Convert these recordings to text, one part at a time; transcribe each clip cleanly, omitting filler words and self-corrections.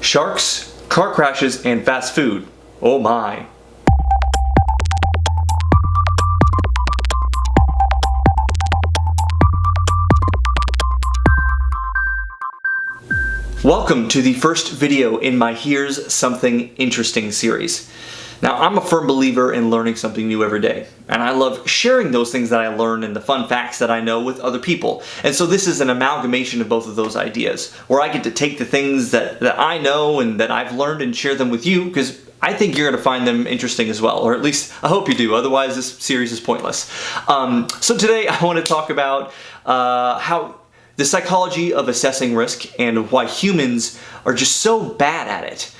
Sharks, car crashes, and fast food. Oh my. Welcome to the first video in my Here's Something Interesting series. Now, I'm a firm believer in learning something new every day, and I love sharing those things that I learn and the fun facts that I know with other people. And so this is an amalgamation of both of those ideas, where I get to take the things that I know and that I've learned and share them with you, because I think you're going to find them interesting as well, or at least I hope you do, otherwise this series is pointless. So today I want to talk about how the psychology of assessing risk and why humans are just so bad at it.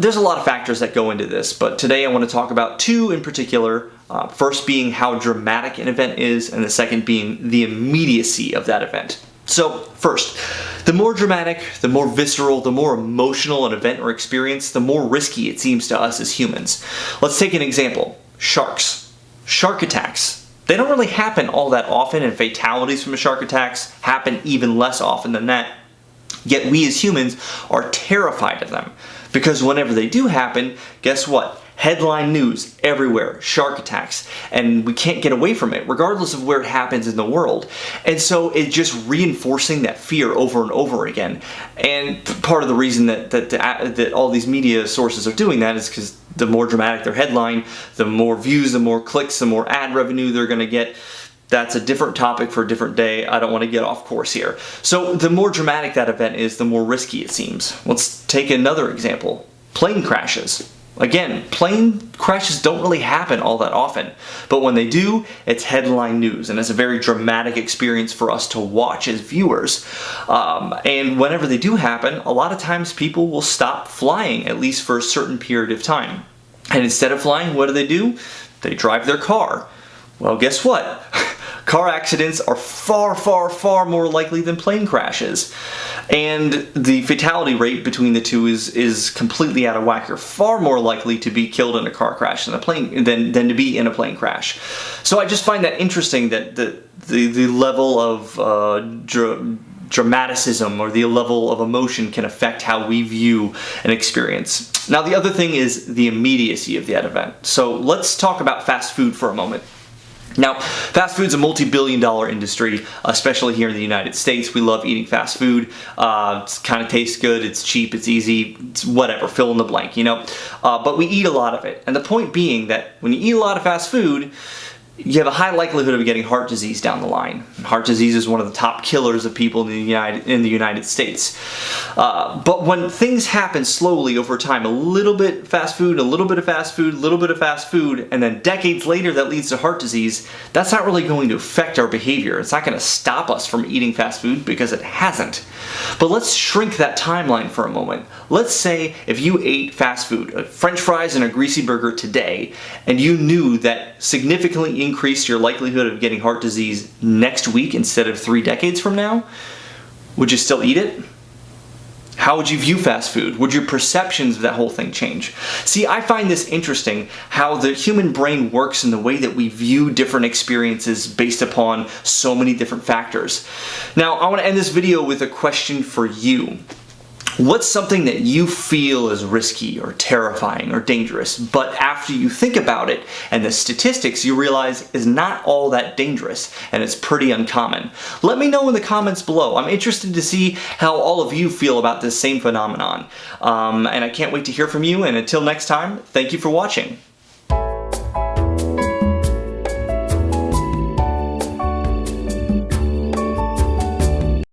There's a lot of factors that go into this, but today I want to talk about two in particular. First being how dramatic an event is, and the second being the immediacy of that event. So first, the more dramatic, the more visceral, the more emotional an event or experience, the more risky it seems to us as humans. Let's take an example. Sharks. Shark attacks. They don't really happen all that often, and fatalities from shark attacks happen even less often than that. Yet we as humans are terrified of them, because whenever they do happen, guess what? Headline news everywhere, shark attacks, and we can't get away from it regardless of where it happens in the world. And so it's just reinforcing that fear over and over again. And part of the reason that all these media sources are doing that is because the more dramatic their headline, the more views, the more clicks, the more ad revenue they're going to get. That's a different topic for a different day. I don't want to get off course here. So the more dramatic that event is, the more risky it seems. Let's take another example. Plane crashes. Again, plane crashes don't really happen all that often, but when they do, it's headline news, and it's a very dramatic experience for us to watch as viewers. And whenever they do happen, a lot of times people will stop flying, at least for a certain period of time. And instead of flying, what do? They drive their car. Well, guess what? Car accidents are far, far, far more likely than plane crashes. And the fatality rate between the two is completely out of whack. You're far more likely to be killed in a car crash than to be in a plane crash. So I just find that interesting that the level of dramaticism or the level of emotion can affect how we view an experience. Now, the other thing is the immediacy of that event. So let's talk about fast food for a moment. Now, fast food's a multi-billion-dollar industry, especially here in the United States. We love eating fast food. It kind of tastes good, it's cheap, it's easy, it's whatever, fill in the blank, you know. But we eat a lot of it. And the point being that when you eat a lot of fast food, you have a high likelihood of getting heart disease down the line. Heart disease is one of the top killers of people in the United States. But when things happen slowly over time, a little bit fast food, a little bit of fast food, a little bit of fast food, and then decades later that leads to heart disease, that's not really going to affect our behavior. It's not going to stop us from eating fast food because it hasn't. But let's shrink that timeline for a moment. Let's say if you ate fast food, French fries and a greasy burger today, and you knew that significantly increased your likelihood of getting heart disease next week instead of 3 decades from now, would you still eat it? How would you view fast food? Would your perceptions of that whole thing change? See, I find this interesting, how the human brain works in the way that we view different experiences based upon so many different factors. Now, I want to end this video with a question for you. What's something that you feel is risky or terrifying or dangerous, but after you think about it and the statistics, you realize is not all that dangerous and it's pretty uncommon? Let me know in the comments below. I'm interested to see how all of you feel about this same phenomenon. And I can't wait to hear from you, and until next time, thank you for watching.